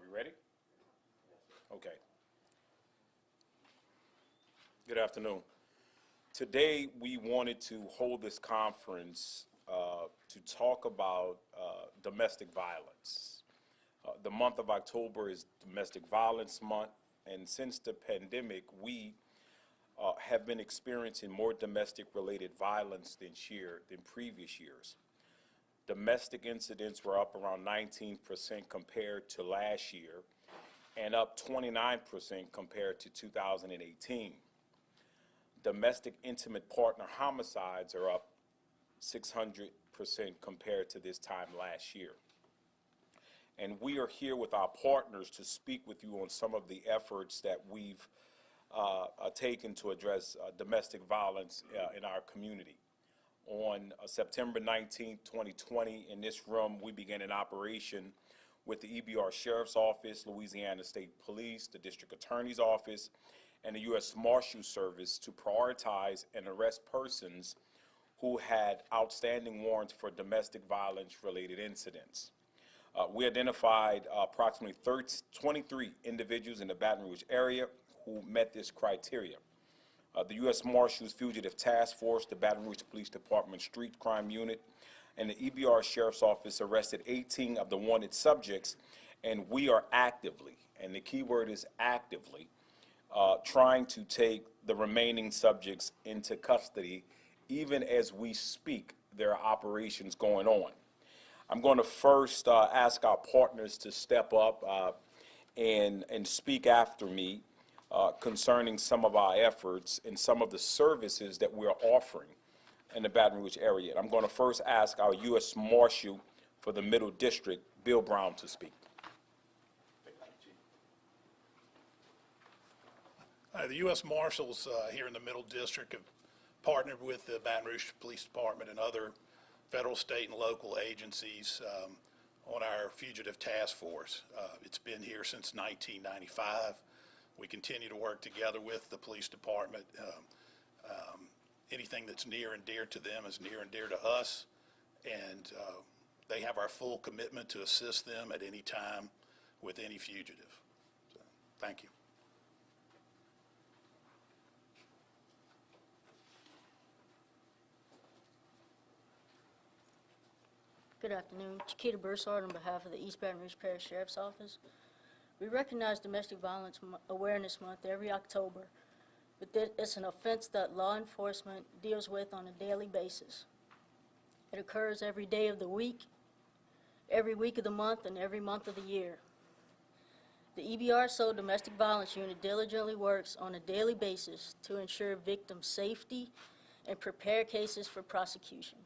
We ready? Okay. Good afternoon. Today we wanted to hold this conference to talk about domestic violence. The month of October is Domestic Violence Month, and since the pandemic, we have been experiencing more domestic-related violence than previous years. Domestic incidents were up around 19% compared to last year, and up 29% compared to 2018. Domestic intimate partner homicides are up 600% compared to this time last year. And we are here with our partners to speak with you on some of the efforts that we've taken to address domestic violence in our community. On September 19, 2020, in this room, we began an operation with the EBR Sheriff's Office, Louisiana State Police, the District Attorney's Office, and the U.S. Marshal Service to prioritize and arrest persons who had outstanding warrants for domestic violence-related incidents. We identified approximately 23 individuals in the Baton Rouge area who met this criteria. The U.S. Marshals Fugitive Task Force, the Baton Rouge Police Department Street Crime Unit, and the EBR Sheriff's Office arrested 18 of the wanted subjects, and we are actively, and the key word is actively, trying to take the remaining subjects into custody. Even as we speak, there are operations going on. I'm going to first ask our partners to step up and speak after me concerning some of our efforts and some of the services that we're offering in the Baton Rouge area. I'm going to first ask our U.S. Marshal for the Middle District, Bill Brown, to speak. The U.S. Marshals here in the Middle District have partnered with the Baton Rouge Police Department and other federal, state, and local agencies on our Fugitive Task Force. It's been here since 1995. We continue to work together with the police department. Anything that's near and dear to them is near and dear to us, and they have our full commitment to assist them at any time with any fugitive. So, thank you. Good afternoon. Chiquita Broussard on behalf of the East Baton Rouge Parish Sheriff's Office. We recognize Domestic Violence Awareness Month every October, but it's an offense that law enforcement deals with on a daily basis. It occurs every day of the week, every week of the month, and every month of the year. The EBRSO Domestic Violence Unit diligently works on a daily basis to ensure victim safety and prepare cases for prosecution.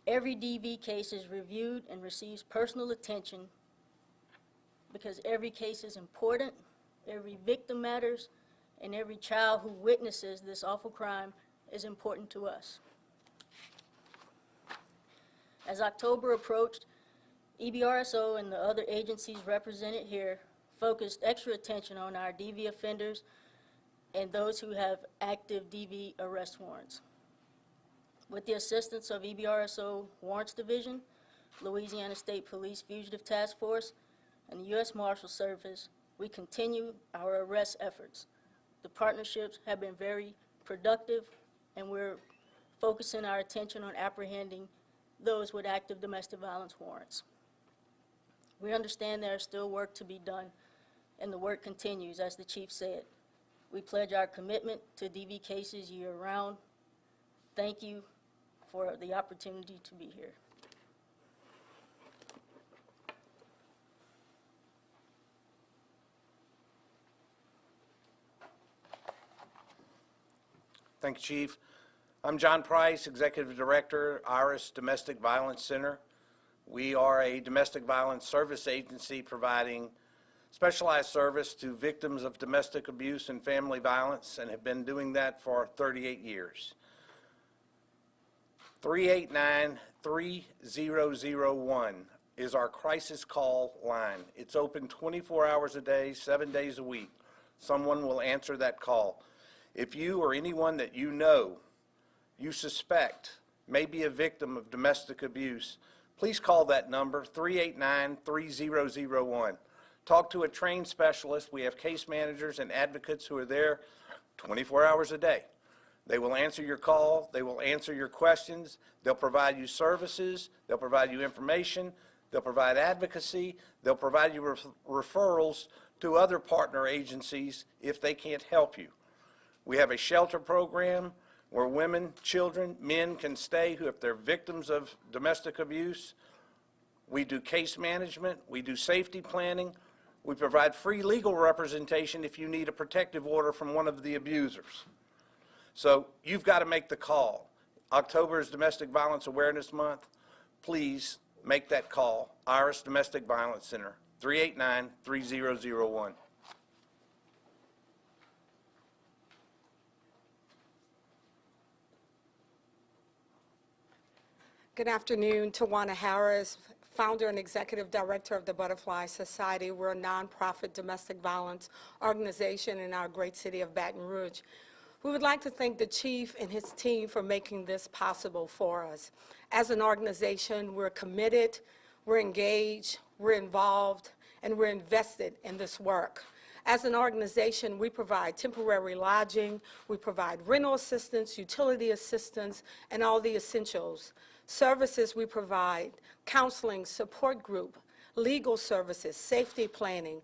Every DV case is reviewed and receives personal attention because every case is important, every victim matters, and every child who witnesses this awful crime is important to us. As October approached, EBRSO and the other agencies represented here focused extra attention on our DV offenders and those who have active DV arrest warrants. With the assistance of EBRSO Warrants Division, Louisiana State Police Fugitive Task Force, and the U.S. Marshal Service, we continue our arrest efforts. The partnerships have been very productive, and we're focusing our attention on apprehending those with active domestic violence warrants. We understand there is still work to be done, and the work continues, as the Chief said. We pledge our commitment to DV cases year-round. Thank you for the opportunity to be here. Thank you, Chief. I'm John Price, Executive Director, IRIS Domestic Violence Center. We are a domestic violence service agency providing specialized service to victims of domestic abuse and family violence, and have been doing that for 38 years. 389-3001 is our crisis call line. It's open 24 hours a day, 7 days a week. Someone will answer that call. If you or anyone that you know, you suspect may be a victim of domestic abuse, please call that number, 389-3001. Talk to a trained specialist. We have case managers and advocates who are there 24 hours a day. They will answer your call. They will answer your questions. They'll provide you services. They'll provide you information. They'll provide advocacy. They'll provide you referrals to other partner agencies if they can't help you. We have a shelter program where women, children, men can stay who, if they're victims of domestic abuse. We do case management. We do safety planning. We provide free legal representation if you need a protective order from one of the abusers. So you've got to make the call. October is Domestic Violence Awareness Month. Please make that call. Iris Domestic Violence Center, 389-3001. Good afternoon, Tawana Harris, founder and executive director of the Butterfly Society. We're a nonprofit domestic violence organization in our great city of Baton Rouge. We would like to thank the chief and his team for making this possible for us. As an organization, we're committed, we're engaged, we're involved, and we're invested in this work. As an organization, we provide temporary lodging, we provide rental assistance, utility assistance, and all the essentials. Services we provide: counseling, support group, legal services, safety planning.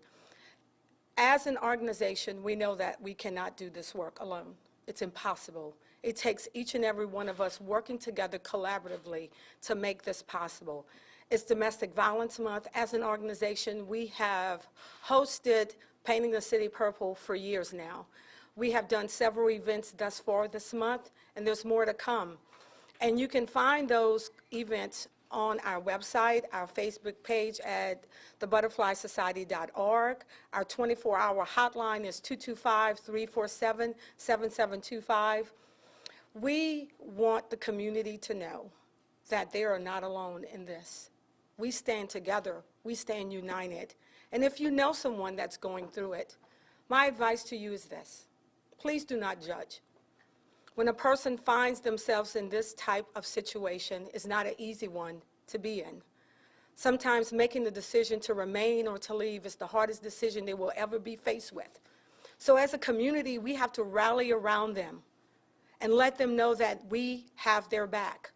As an organization, we know that we cannot do this work alone. It's impossible. It takes each and every one of us working together collaboratively to make this possible. It's Domestic Violence Month. As an organization, we have hosted Painting the City Purple for years now. We have done several events thus far this month, and there's more to come. And you can find those events on our website, our Facebook page at thebutterflysociety.org. Our 24-hour hotline is 225-347-7725. We want the community to know that they are not alone in this. We stand together. We stand united. And if you know someone that's going through it, my advice to you is this: please do not judge. When a person finds themselves in this type of situation, it's not an easy one to be in. Sometimes making the decision to remain or to leave is the hardest decision they will ever be faced with. So as a community, we have to rally around them and let them know that we have their back.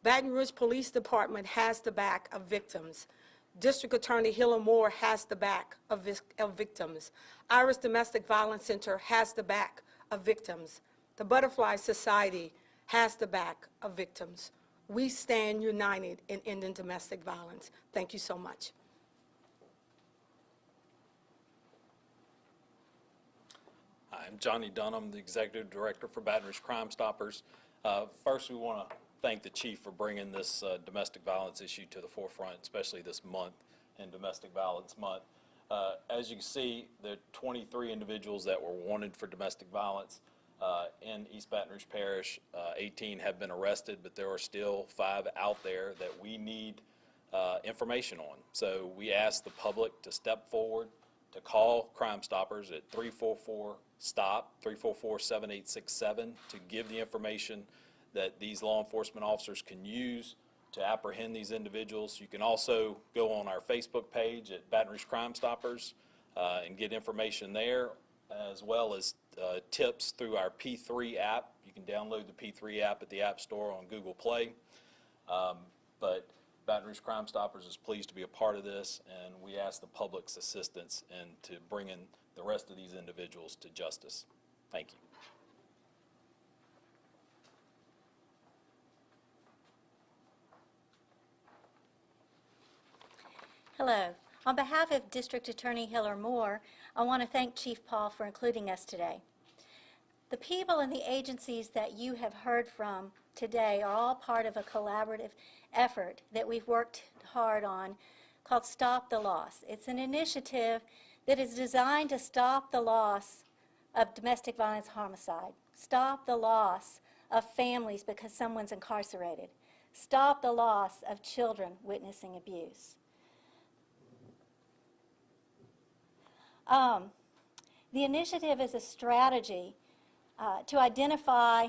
Baton Rouge Police Department has the back of victims. District Attorney Hiller Moore has the back of victims. Iris Domestic Violence Center has the back of victims. The Butterfly Society has the back of victims. We stand united in ending domestic violence. Thank you so much. I'm Johnny Dunham, the Executive Director for Baton Rouge Crime Stoppers. First, we want to thank the Chief for bringing this domestic violence issue to the forefront, especially this month in Domestic Violence Month. As you can see, there are 23 individuals that were wanted for domestic violence in East Baton Rouge Parish. 18 have been arrested, but there are still 5 out there that we need information on. So we ask the public to step forward, to call Crime Stoppers at 344-STOP, 344-7867, to give the information that these law enforcement officers can use to apprehend these individuals. You can also go on our Facebook page at Baton Rouge Crime Stoppers and get information there, as well as tips through our P3 app. You can download the P3 app at the App Store on Google Play. But Baton Rouge Crime Stoppers is pleased to be a part of this, and we ask the public's assistance in to bringing the rest of these individuals to justice. Thank you. Hello. On behalf of District Attorney Hiller Moore, I want to thank Chief Paul for including us today. The people and the agencies that you have heard from today are all part of a collaborative effort that we've worked hard on called Stop the Loss. It's an initiative that is designed to stop the loss of domestic violence homicide, stop the loss of families because someone's incarcerated, stop the loss of children witnessing abuse. The initiative is a strategy to identify,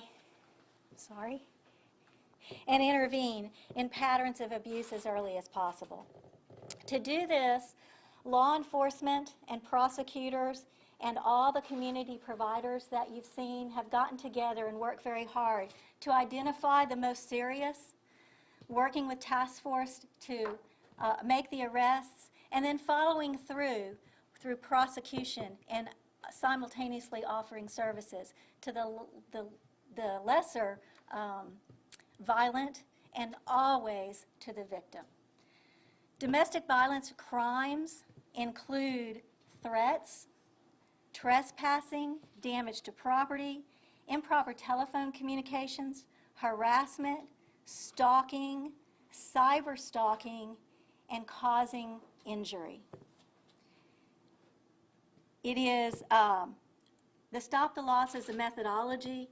and intervene in patterns of abuse as early as possible. To do this, Law enforcement and prosecutors and all the community providers that you've seen have gotten together and worked very hard to identify the most serious, working with task force to make the arrests, and then following through prosecution and simultaneously offering services to the lesser violent and always to the victim. Domestic violence crimes include threats, trespassing, damage to property, improper telephone communications, harassment, stalking, cyber stalking, and causing injury. It is the Stop the Loss is a methodology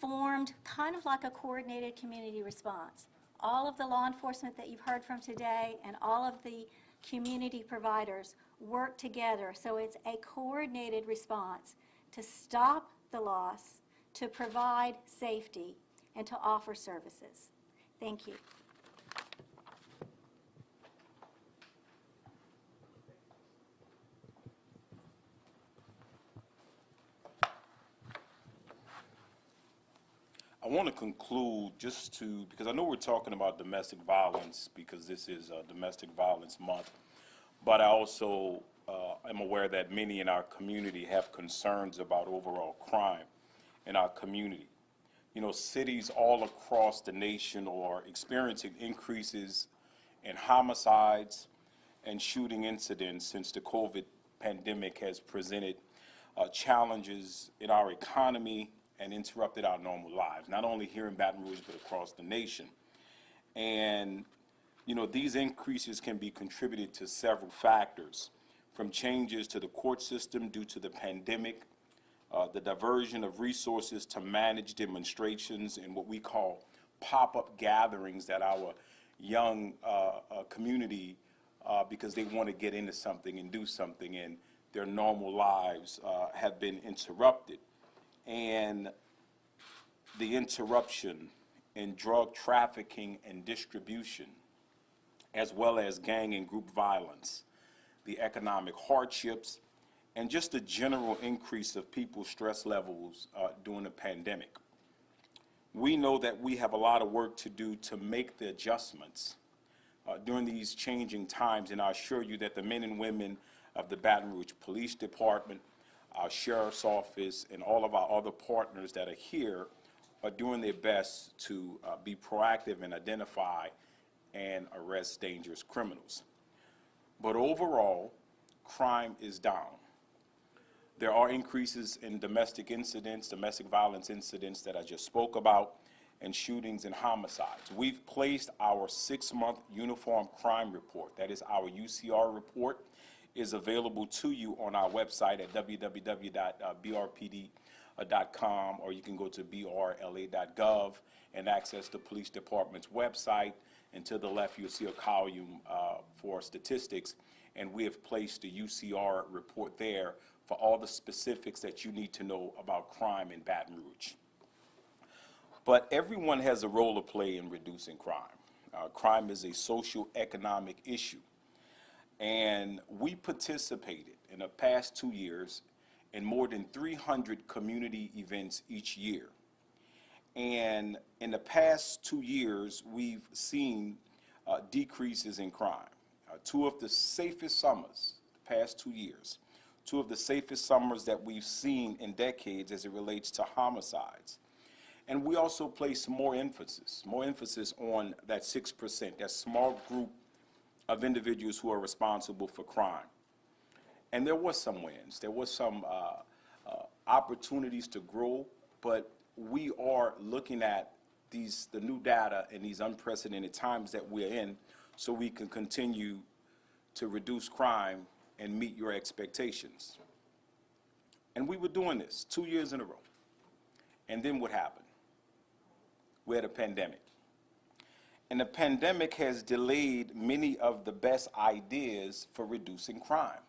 formed kind of like a coordinated community response. All of the law enforcement that you've heard from today and all of the community providers work together, so it's a coordinated response to stop the loss, to provide safety, and to offer services. Thank you. I want to conclude because I know we're talking about domestic violence because this is Domestic Violence Month, but I also am aware that many in our community have concerns about overall crime in our community. You know, cities all across the nation are experiencing increases in homicides and shooting incidents since the COVID pandemic has presented challenges in our economy and interrupted our normal lives, not only here in Baton Rouge, but across the nation. And, you know, these increases can be contributed to several factors, from changes to the court system due to the pandemic, the diversion of resources to manage demonstrations and what we call pop-up gatherings that our young community, because they want to get into something and do something, and their normal lives have been interrupted. And the interruption in drug trafficking and distribution, as well as gang and group violence, the economic hardships, and just the general increase of people's stress levels during the pandemic. We know that we have a lot of work to do to make the adjustments during these changing times, and I assure you that the men and women of the Baton Rouge Police Department, our Sheriff's Office, and all of our other partners that are here are doing their best to be proactive and identify and arrest dangerous criminals. But overall, crime is down. There are increases in domestic incidents, domestic violence incidents that I just spoke about, and shootings and homicides. We've placed our 6-month Uniform Crime Report, that is our UCR report, is available to you on our website at www.brpd.com, or you can go to brla.gov and access the police department's website. And to the left, you'll see a column for statistics, and we have placed the UCR report there for all the specifics that you need to know about crime in Baton Rouge. But everyone has a role to play in reducing crime. Crime is a social economic issue. And we participated in the past 2 years in more than 300 community events each year. And in the past 2 years, we've seen decreases in crime. Two of the safest summers, the past 2 years, two of the safest summers that we've seen in decades as it relates to homicides. And we also place more emphasis on that 6%, that small group of individuals who are responsible for crime. And there was some wins. There was some opportunities to grow, but we are looking at the new data in these unprecedented times that we're in so we can continue to reduce crime and meet your expectations. And we were doing this 2 years in a row. And then what happened? We had a pandemic. And the pandemic has delayed many of the best ideas for reducing crime.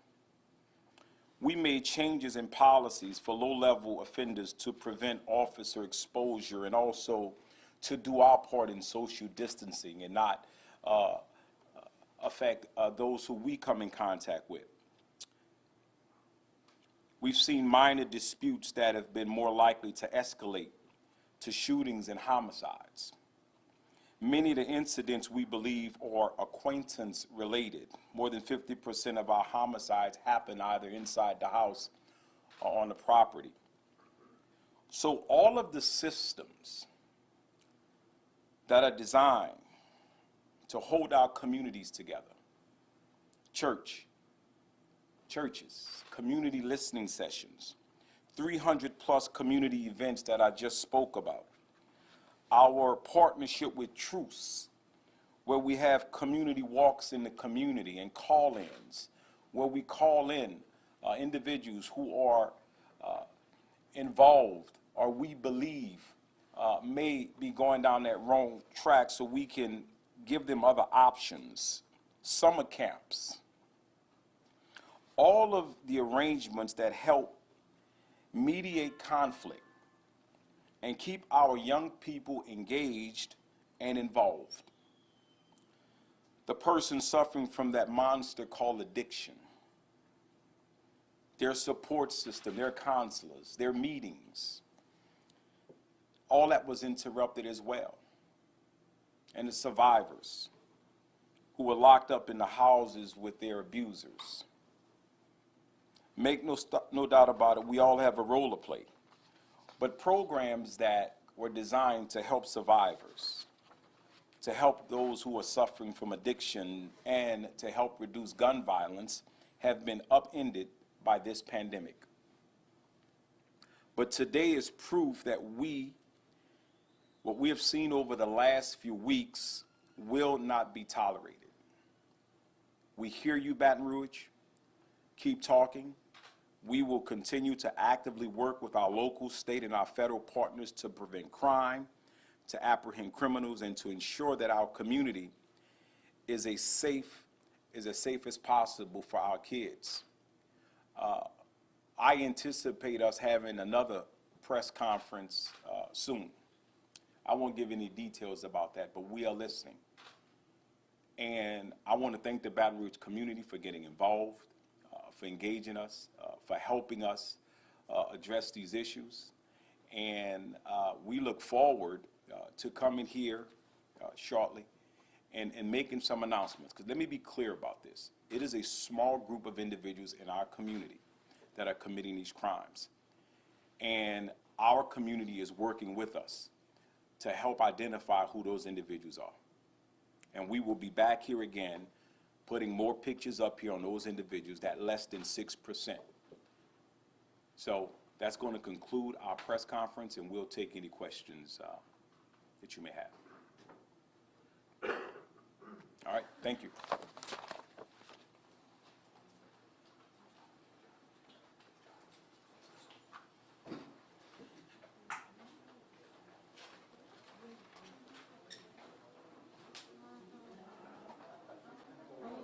We made changes in policies for low-level offenders to prevent officer exposure and also to do our part in social distancing and not affect those who we come in contact with. We've seen minor disputes that have been more likely to escalate to shootings and homicides. Many of the incidents we believe are acquaintance-related. More than 50% of our homicides happen either inside the house or on the property. So all of the systems that are designed to hold our communities together, churches, community listening sessions, 300+ community events that I just spoke about, our partnership with Truce, where we have community walks in the community and call-ins, where we call in individuals who are involved or we believe may be going down that wrong track so we can give them other options, summer camps, all of the arrangements that help mediate conflict and keep our young people engaged and involved. The person suffering from that monster called addiction, their support system, their counselors, their meetings, all that was interrupted as well. And the survivors who were locked up in the houses with their abusers. Make no doubt about it, we all have a role to play. But programs that were designed to help survivors, to help those who are suffering from addiction, and to help reduce gun violence have been upended by this pandemic. But today is proof that what we have seen over the last few weeks will not be tolerated. We hear you, Baton Rouge. Keep talking. We will continue to actively work with our local, state, and our federal partners to prevent crime, to apprehend criminals, and to ensure that our community is as safe as possible for our kids. I anticipate us having another press conference soon. I won't give any details about that, but we are listening. And I want to thank the Baton Rouge community for getting involved, for engaging us, for helping us address these issues. And we look forward to coming here shortly and making some announcements. Because let me be clear about this. It is a small group of individuals in our community that are committing these crimes. And our community is working with us to help identify who those individuals are. And we will be back here again putting more pictures up here on those individuals, that less than 6%. So that's going to conclude our press conference, and we'll take any questions that you may have. All right, thank you.